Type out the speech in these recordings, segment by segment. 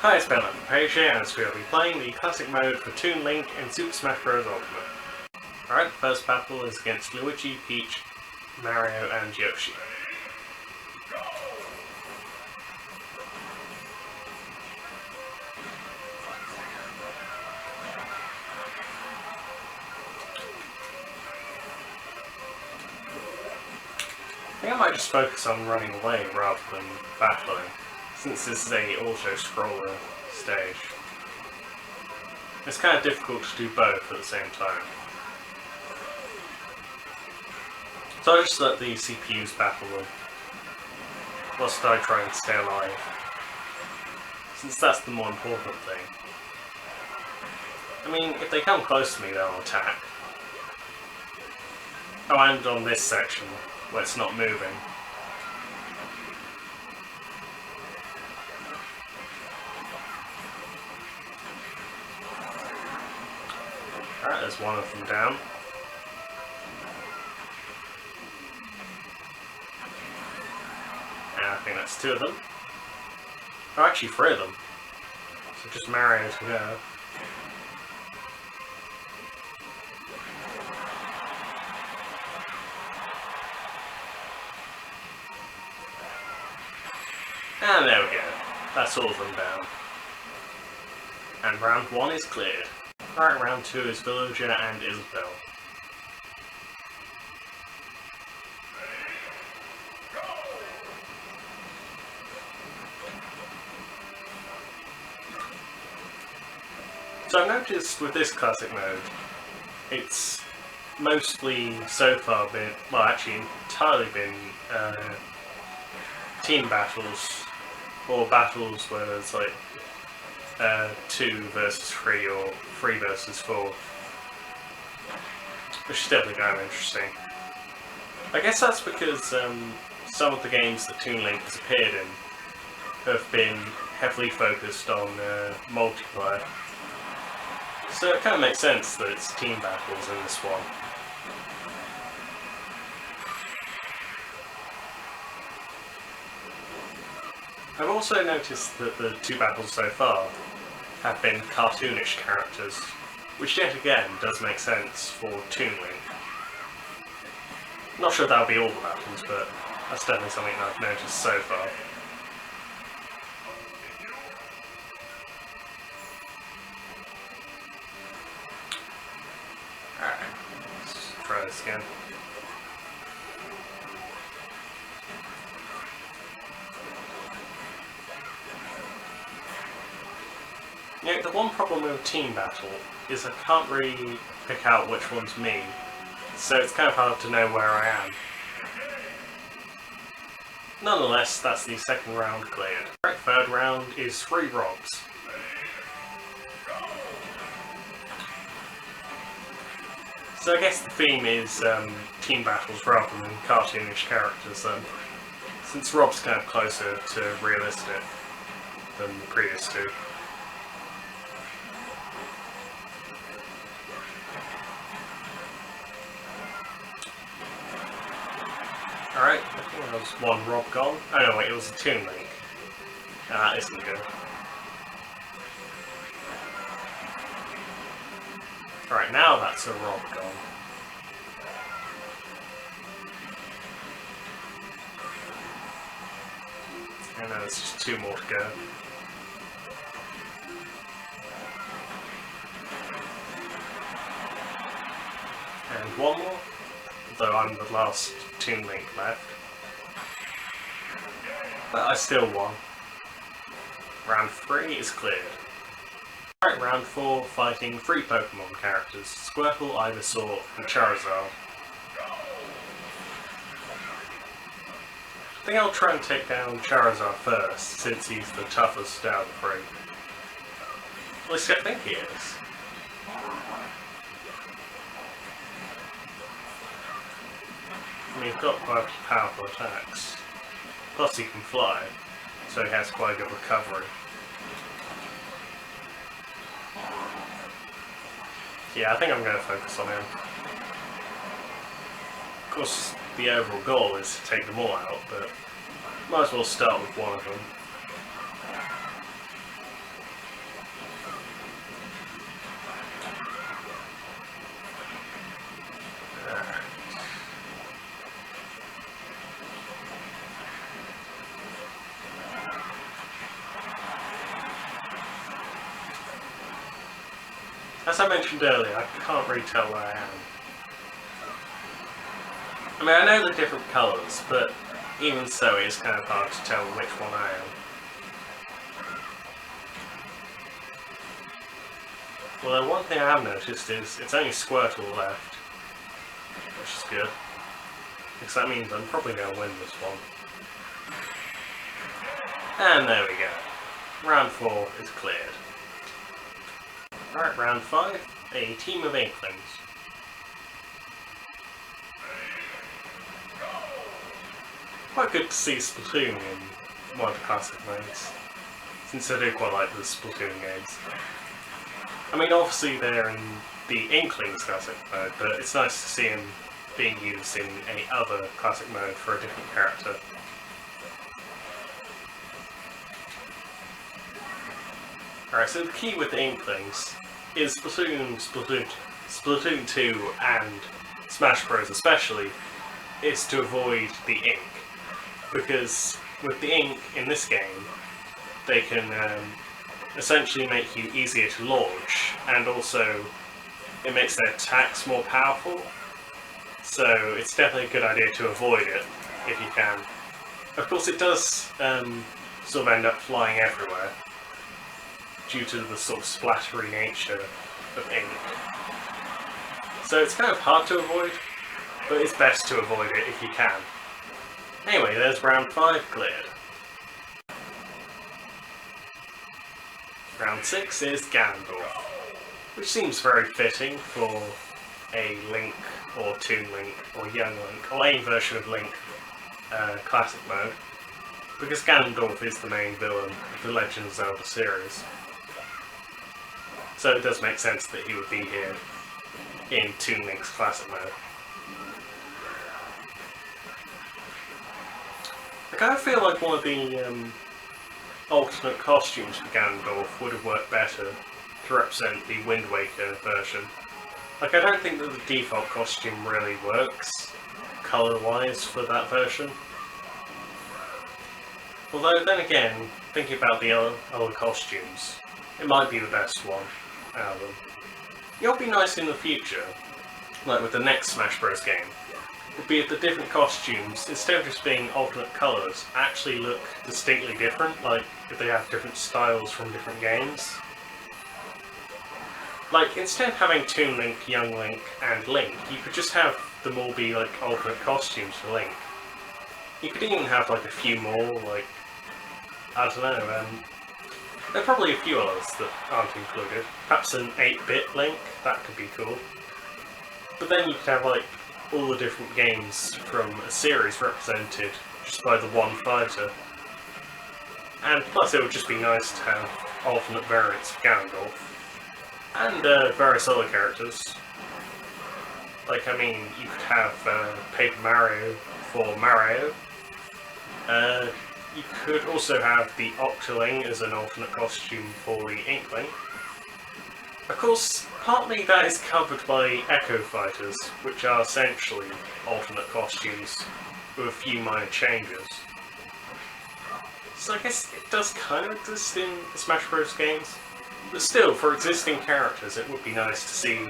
Hi, it's Ben on the page here, and we'll be playing the classic mode for Toon Link in Super Smash Bros. Ultimate. Alright, the first battle is against Luigi, Peach, Mario, and Yoshi. I think I might just focus on running away rather than battling, since this is a auto-scroller stage. It's kind of difficult to do both at the same time. So I'll just let the CPUs battle them, whilst I try and stay alive, since that's the more important thing. I mean, if they come close to me, they'll attack. Oh, and on this section, where it's not moving. Alright, there's one of them down. And I think that's two of them. Oh, actually three of them. So just Mario to go. And there we go. That's all of them down. And round one is cleared. Alright, round two is Villager and Isabelle. So I've noticed with this classic mode, it's mostly so far been, well actually entirely been team battles, or battles where there's like 2 versus 3 or 3 versus 4, which is definitely kind of interesting. I guess that's because some of the games that Toon Link has appeared in have been heavily focused on multiplayer, so it kind of makes sense that it's team battles in this one. I've also noticed that the 2 battles so far have been cartoonish characters, which yet again does make sense for Toon Link. Not sure that'll be all the battles, but that's definitely something that I've noticed so far. Alright, let's try this again. You know, the one problem with a team battle is I can't really pick out which one's me, so it's kind of hard to know where I am. Nonetheless, that's the second round cleared. Right, third round is 3 Robs. So I guess the theme is team battles rather than cartoonish characters then, since Rob's kind of closer to realistic than the previous 2. Alright, I think there was 1 Rob gone. Oh no, wait, it was a Toon Link. That isn't good. Alright, now that's a Rob gone. And then there's just 2 more to go. And 1 more, though I'm the last Toon Link left. But I still won. Round 3 is cleared. Alright, round 4, fighting 3 Pokemon characters, Squirtle, Ivysaur, and Charizard. I think I'll try and take down Charizard first, since he's the toughest out of the 3. At least I think he is. I mean, he's got quite powerful attacks. Plus he can fly, so he has quite good recovery. Yeah, I think I'm going to focus on him. Of course, the overall goal is to take them all out, but might as well start with one of them. As I mentioned earlier, I can't really tell where I am. I mean, I know the different colours, but even so, it's kind of hard to tell which one I am. Well, one thing I have noticed is it's only Squirtle left, which is good, because that means I'm probably going to win this one. And there we go. Round 4 is cleared. Alright, round 5, a team of Inklings. Quite good to see Splatoon in one of the classic modes, since I do quite like the Splatoon games. I mean, obviously they're in the Inklings classic mode, but it's nice to see them being used in any other classic mode for a different character. Alright, so the key with the Inklings is Splatoon 2 and Smash Bros especially, is to avoid the ink. Because with the ink in this game, they can essentially make you easier to launch, and also it makes their attacks more powerful. So it's definitely a good idea to avoid it if you can. Of course, it does sort of end up flying everywhere due to the sort of splattery nature of ink. So it's kind of hard to avoid, but it's best to avoid it if you can. Anyway, there's round 5 cleared. Round 6 is Ganondorf, which seems very fitting for a Link or Toon Link or Young Link or any version of Link classic mode, because Ganondorf is the main villain of the Legend of Zelda series. So it does make sense that he would be here in Toon Link's classic mode. I kind of feel like one of the alternate costumes for Ganondorf would have worked better to represent the Wind Waker version. Like, I don't think that the default costume really works colour-wise for that version. Although, then again, thinking about the other costumes, it might be the best one out of them. It would be nice in the future, like with the next Smash Bros game, would be if the different costumes, instead of just being alternate colours, actually look distinctly different, like if they have different styles from different games. Like, instead of having Toon Link, Young Link, and Link, you could just have them all be like alternate costumes for Link. You could even have like a few more, like, I don't know, there are probably a few others that aren't included. Perhaps an 8-bit Link, that could be cool. But then you could have like all the different games from a series represented just by the one fighter. And plus it would just be nice to have alternate variants of Ganondorf. And various other characters. Like, I mean, you could have Paper Mario for Mario. You could also have the Octoling as an alternate costume for the Inkling. Of course, partly that is covered by Echo Fighters, which are essentially alternate costumes with a few minor changes. So I guess it does kind of exist in the Smash Bros. Games. But still, for existing characters, it would be nice to see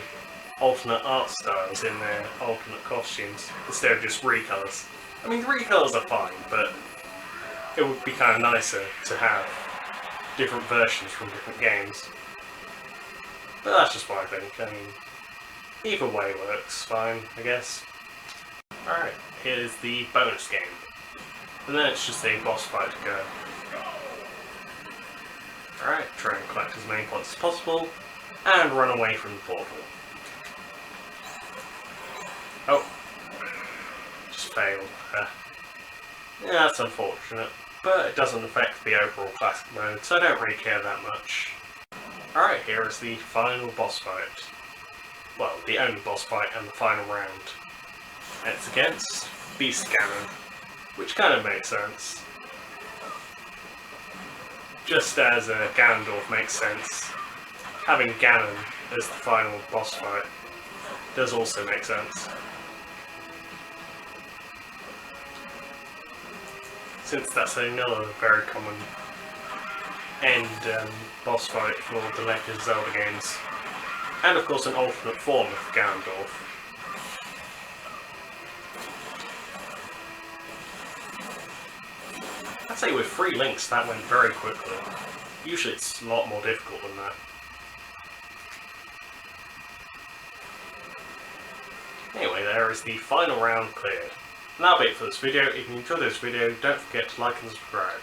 alternate art styles in their alternate costumes, instead of just recolours. I mean, the recolours are fine, but it would be kind of nicer to have different versions from different games. But that's just what I think. I mean, either way works fine, I guess. Alright, here's the bonus game. And then it's just a boss fight to go. Alright, try and collect as many points as possible, and run away from the portal. Oh. Just failed. Yeah, that's unfortunate, but it doesn't affect the overall classic mode, so I don't really care that much. Alright, here is the final boss fight. Well, the only boss fight and the final round. And it's against Beast Ganon, which kind of makes sense. Just as Ganondorf makes sense, having Ganon as the final boss fight does also make sense. Since that's another very common end boss fight for the Legend of Zelda games. And of course an alternate form of Ganondorf. I'd say with 3 links that went very quickly. Usually it's a lot more difficult than that. Anyway, there is the final round cleared. And that'll be it for this video. If you enjoyed this video, don't forget to like and subscribe.